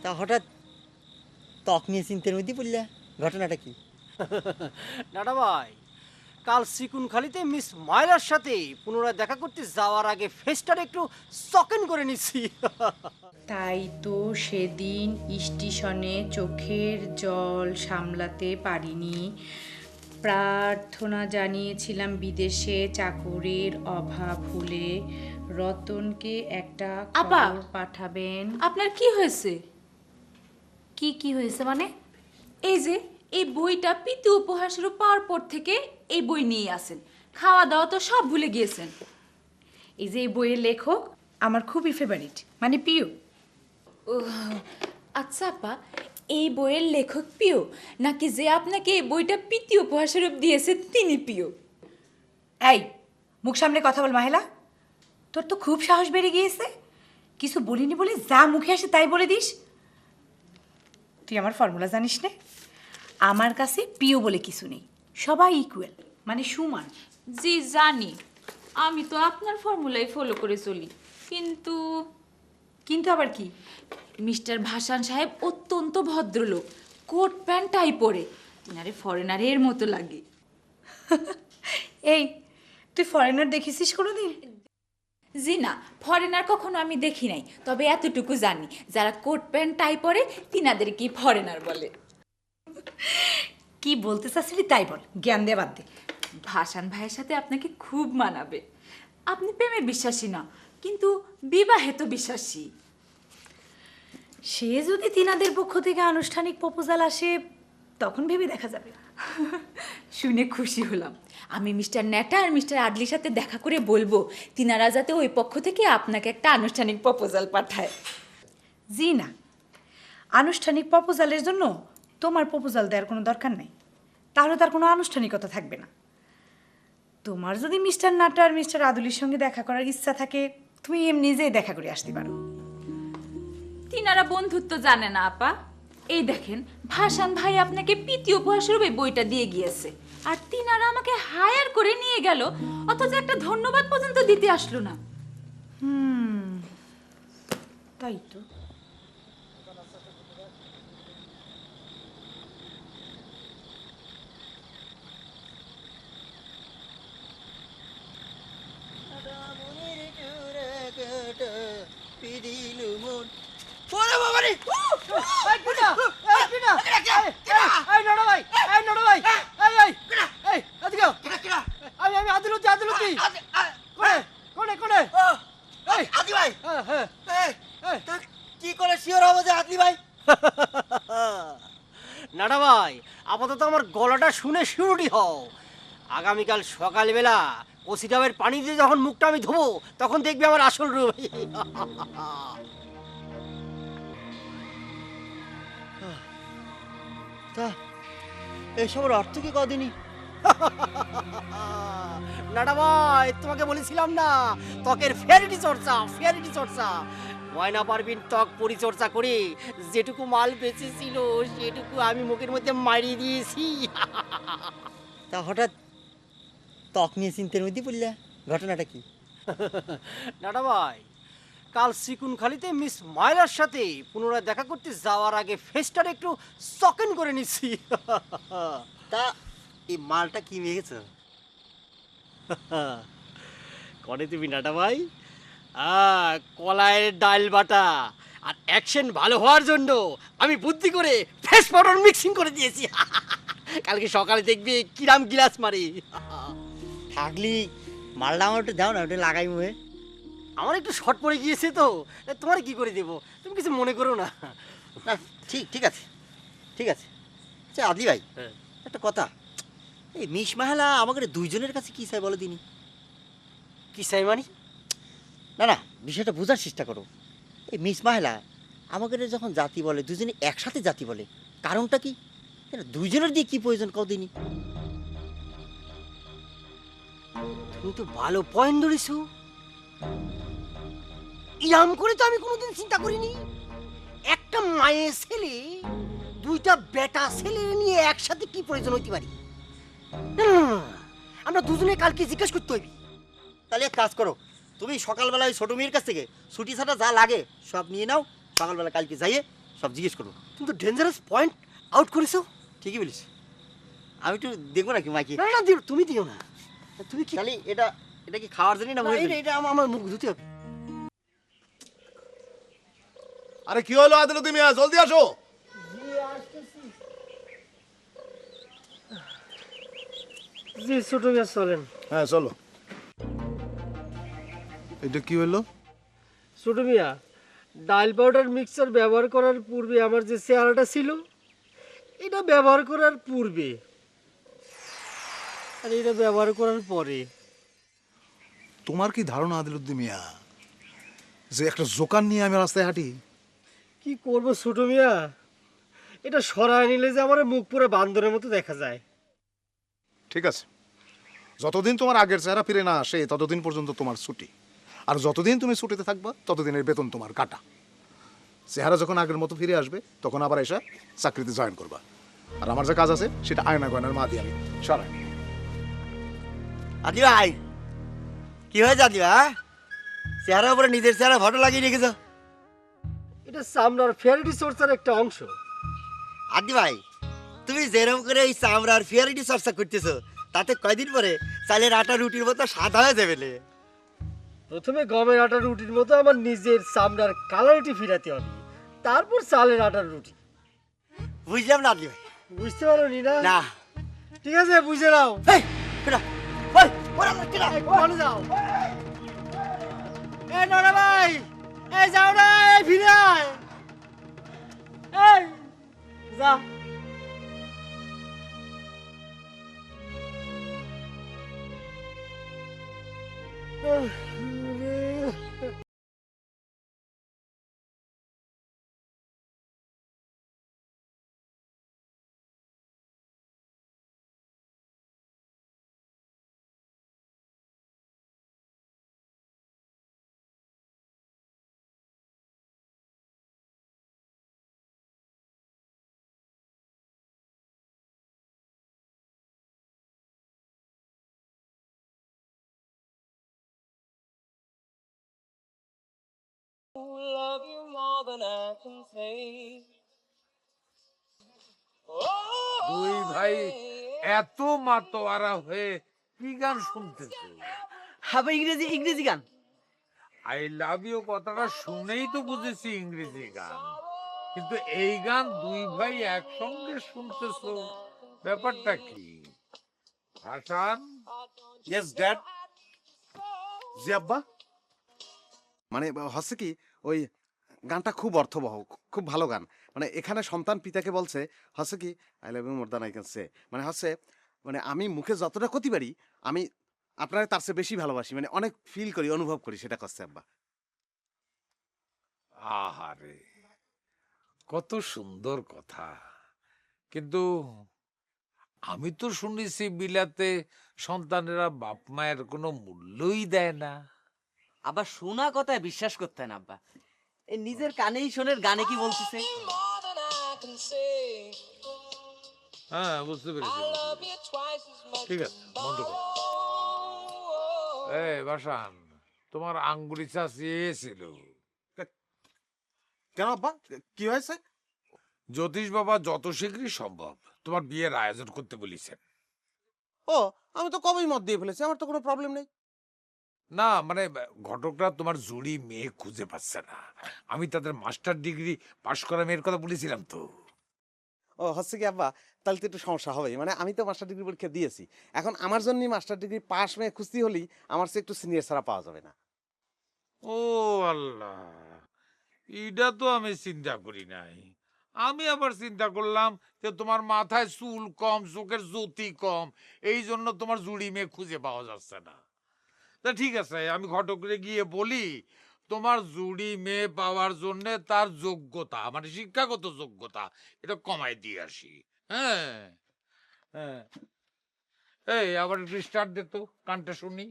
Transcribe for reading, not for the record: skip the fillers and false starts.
তা হঠাৎ ত্বক নিয়ে চিন্তার মধ্যে পড়লে, ঘটনাটা কি? নাটা ভাই, কাল সিকুনখালিতে মিস মায়লার সাথে পুনরায় দেখা করতে যাওয়ার আগে ফেসটার একটু সকেন করে নিচ্ছি। তাই তো সেদিন স্টেশনে চোখের জল সামলাতে পারিনি। প্রার্থনা জানিয়েছিলাম বিদেশে চাকরির অভাব হলে রতনকে একটা আপা! খবর পাঠাবেন। আপনার কি হয়েছে? কি হয়েছে মানে? এই যে এই বইটা পিতৃ উপহার স্বরূপ পাওয়ার পর থেকে এই বই নিয়ে আসেন, খাওয়া দাওয়া তো সব ভুলে গিয়েছেন। এই যে এই বইয়ের লেখক আমার খুবই ফেভারিট, মানে প্রিয়। ও আচ্ছা আপা, এই বইয়ের লেখক প্রিয় নাকি যে আপনাকে এই বইটা পিতৃ উপহার স্বরূপ দিয়েছে তিনি প্রিয়? এই মুখ সামনে কথা বল মাহেলা, তোর তো খুব সাহস বেড়ে গিয়েছে। কিছু বলিনি বলে যা মুখে আসে তাই বলে দিস। তুই আমার ফর্মুলা জানিস না? আমার কাছে প্রিয় বলে কিছু নেই, সবাই ইকুয়াল, মানে সমান। জি জানি, আমি তো আপনার ফর্মুলাই ফলো করে চলি, কিন্তু কিন্তু আবার কি? মিস্টার ভাসান সাহেব অত্যন্ত ভদ্রলোক, কোট প্যান্ট টাই পরে, তিনারে ফরেনারের মতো লাগে। এই তুই ফরেনার দেখেছিস কোনোদিন? জি না, ফরেনার কখনো আমি দেখি নাই, তবে এতটুকু জানি যারা কোট প্যান্ট টাই পরে তিনাদের কি ফরেনার বলে। কি বলতে চাচ্ছিলি তাই বল, জ্ঞান দিয়ে বাদ দে। ভাসান ভাইয়ের সাথে আপনাকে খুব মানাবে। আপনি প্রেমে বিশ্বাসী না, কিন্তু বিবাহে তো বিশ্বাসী। সে যদি তিনাদের পক্ষ থেকে আনুষ্ঠানিক প্রপোজাল আসে তখন ভেবে দেখা যাবে। শুনে খুশি হলাম। আমি মিস্টার ন্যাটা আর মিস্টার আডলির সাথে দেখা করে বলবো তিনারা যাতে ওই পক্ষ থেকে আপনাকে একটা আনুষ্ঠানিক প্রপোজাল পাঠায়। জি না, আনুষ্ঠানিক প্রপোজালের জন্য তোমার প্রপোজাল দেওয়ার কোনো দরকার নেই, তাহলে তার কোনো আনুষ্ঠানিকতা থাকবে না। তোমার যদি মিস্টার নাটা আর মিস্টার আদুলির সঙ্গে দেখা করার ইচ্ছা থাকে তুমি এমনি নিজেই দেখা করে আসতে পারো। তিনারা বন্ধুত্ব জানে না আপা। এই দেখেন, ভাসান ভাই আপনাকে পিতৃ উপহার স্বরূপ এই বইটা দিয়ে গিয়েছে, আর তিনারা আমাকে হায়ার করে নিয়ে গেল, অথচ একটা ধন্যবাদ পর্যন্ত দিতে আসলো না। তাই তো। আমি আদিলতি আদিলতি কোনে কোনে আদি ভাই, কি করে শিওর হবো যে আদি ভাই? নাটা ভাই, আপাতত আমার গলাটা শুনে শিউরিটি হও। আগামীকাল সকালবেলা কষি ডাবের পানি দিয়ে যখন মুখটা আমি ধোবো তখন দেখবি আমার আসল রূপ। তা এসবের অর্থ কি কদিনই? নাটা ভাই, তোমাকে বলেছিলাম না ত্বকের ফেয়ারিটি চর্চা, ফেয়ারিটি চর্চা। ময়না পারবিন ত্বক পরিচর্যা করে যেটুকু মাল বেঁচেছিল সেটুকু আমি মুখের মধ্যে মারিয়ে দিয়েছি। তা হঠাৎ ত্বক নিয়ে চিন্তার মধ্যে পড়লে, ঘটনাটা কি? নাটা ভাই, কাল সিকুনখালিতে মিস মায়লার সাথে পুনরায় দেখা করতে যাওয়ার আগে ফেসটার একটু সকেন করে নিচ্ছি। তা এই মালটা কি মেখেছ? করে তুমি নাটা ভাই? কলাইয়ের ডাল বাটা। আর অ্যাকশন ভালো হওয়ার জন্য আমি বুদ্ধি করে ফেস পাউডার মিক্সিং করে দিয়েছি। কালকে সকালে দেখবি কিরাম গিলাস মারি। থাকলি মালটা আমার একটু দাও না, ওটা লাগাই মুহে। আমার একটু শর্ট পড়ে গিয়েছে তো, তোমার কি করে দেবো, তুমি কিছু মনে করো না। না ঠিক ঠিক আছে, ঠিক আছে। আচ্ছা আদি ভাই, একটা কথা, এই মিস মাহেলা আমাদের দুইজনের কাছে কি চাই বলো দিনি? কি চাই মানে? না না, বিষয়টা বোঝার চেষ্টা করো। এই মিস মাহেলা আমাদের যখন জাতি বলে, দুজনে একসাথে জাতি বলে, কারণটা কি? এটা দুইজনের দিয়ে কি প্রয়োজন কদিনই? তুমি তো ভালো পয়েন্ট ধরেছো। ইরাম করে তো আমি কোনোদিন চিন্তা করিনি। একটা মায়ের ছেলে দুইটা বেটা ছেলে নিয়ে একসাথে কি প্রয়োজন হইতে পারি? না, না, না, না, আমরা দুজনে কালকে জিজ্ঞেস করতে হইবি। তাহলে এক কাজ করো, তুমি সকালবেলা ওই ছোটো মেয়ের কাছ থেকে ছুটি ছাটা যা লাগে সব নিয়ে নাও, সকালবেলা কালকে যাইয়ে সব জিজ্ঞেস করবো। তুমি তো ডেঞ্জারাস পয়েন্ট আউট করেছো। ঠিকই বলিস। আমি একটু দেখবো নাকি মাইকে? না না দিও, তুমি দিও না। তুমি কি তাহলে এটা এটা কি খাওয়ার জন্য না না, মুখের এটা জন্য? এটা আমার মুখ ধুতে হবে। আরে কি হলো আদিলতি মিয়া, জলদি আসো। জি ছোট মিয়া চলেন। হ্যাঁ চলো। এটা কি হলো? ছোট মিয়া, ডাল পাউডার মিক্সচার ব্যবহার করার পূর্বে আমার যে চেহারাটা ছিল, এটা ব্যবহার করার পূর্বে আর এটা ব্যবহার করার পরে। তোমার কি ধারণা আদিলুদ্দিন মিয়া যে একটা জোকান নিয়ে আমি রাস্তায় হাঁটি? কি করবো ছোট মিয়া, এটা সরায় নিলে যে আমার মুখ পুরো বান্দরের মতো দেখা যায়। ঠিক আছে, যতদিন তোমার আগের চেহারা ফিরে না আসে ততদিন পর্যন্ত তোমার ছুটি, আর যতদিন তুমি ছুটিতে থাকবা ততদিনের বেতন তোমার কাটা। চেহারা যখন আগের মতো ফিরে আসবে তখন আবার এসে চাকরিতে জয়েন করবা। আর আমার যে কাজ আছে সেটা আয়না গয়নার মা দিয়ে আমি সরাই। আদি ভাই, কি হয়েছে আদি ভাই? চেহারার উপরে নিজের চেহারা ফটো লাগিয়ে রেখেছ। এটা চামড়ার ফেয়ারিটি চর্চার একটা অংশ। আদি ভাই, তুমি যেরকম করে এই চামড়ার ফিয়ারিটি চর্চা করতেছো, তাতে কয়দিন পরে চালের আটা রুটির মতো সাদা হয়ে যাবে লে। প্রথমে গমের আটার রুটির মতো আমার নিজের চামড়ার কালারিটি ফিরাতে হবে, তারপর চালের আটার রুটি। বুঝলাম না আদি ভাই। বুঝতে পারো নি না? না। ঠিক আছে, বুঝে নাও। এই, কেডা? ওই, ওরা কেডা? এই, ভালো যাও। এই নরা ভাই, এই যাও না, এই ফিরে আয়। এই যা। দুই ভাই এত মাতোয়ারা হয়ে কি গান শুনতেছে? হবে ইংরেজি ইংরেজি গান। আই লাভ ইউ কথাটা শুনেই তো বুঝেছি ইংরেজি গান, কিন্তু এই গান দুই ভাই একসঙ্গে শুনতেছো, ব্যাপারটা কি? Hasan, yes dad. জি আব্বা। মানে হচ্ছে কি, ওই গানটা খুব অর্থবহ, খুব ভালো গান। মানে এখানে সন্তান পিতাকে বলছে হচ্ছে কি, I love you more than I can say. মানে হচ্ছে, মানে আমি মুখে যতটা ক্ষতি পারি আমি আপনার তার চেয়ে বেশি ভালোবাসি, মানে অনেক ফিল করি, অনুভব করি, সেটা করছে আব্বা। আহারে কত সুন্দর কথা, কিন্তু আমি তো শুনেছি বিলাতে সন্তানেরা বাপ মায়ের কোনো মূল্যই দেয় না। আবার শোনা কথায় বিশ্বাস করতেন আব্বা, এই নিজের কানেই শোনের গানে কি বলতেছে। হ্যাঁ বুঝতে পেরেছি, ঠিক আছে বন্ধ করো। এই বাসান, তোমার আঙ্গুলি চাচিয়েছিল। কেন আব্বা, কি হয়েছে? জ্যোতিষ বাবা যত শীঘ্রই সম্ভব তোমার বিয়ের আয়োজন করতে বলেছেন। ও, আমি তো কবেই মত দিয়ে ফেলেছি, আমার তো কোনো প্রবলেম নেই। না মানে ঘটকরা তোমার জুড়ি মেয়ে খুঁজে পাচ্ছে না। আমি তাদের মাস্টার ডিগ্রি পাশ করা মেয়ের কথা বলেছিলাম তো। ও হচ্ছে কি আব্বা, তাহলে তো একটু সমস্যা হবে। মানে আমি তো মাস্টার ডিগ্রি পরীক্ষা দিয়েছি, এখন আমার জন্যই মাস্টার ডিগ্রি পাস মেয়ে খুঁজতে হলেই আমার চেয়ে একটু সিনিয়র ছাড়া পাওয়া যাবে না। ও আল্লাহ, এটা তো আমি চিন্তা করি নাই। আমি আবার চিন্তা করলাম যে তোমার মাথায় চুল কম, চোখের জ্যোতি কম, এই জন্য তোমার জুড়ি মেয়ে খুঁজে পাওয়া যাচ্ছে না। তা ঠিক আছে, আমি ঘটকরে গিয়ে বলি তোমার জুড়ি মেয়ে পাওয়ার জন্য তার যোগ্যতা, মানে শিক্ষাগত যোগ্যতা, এটা কমাই দিয়ে আসি। হ্যাঁ হ্যাঁ, এই আবার একটু স্টার্ট দে তো, গানটা শুনি।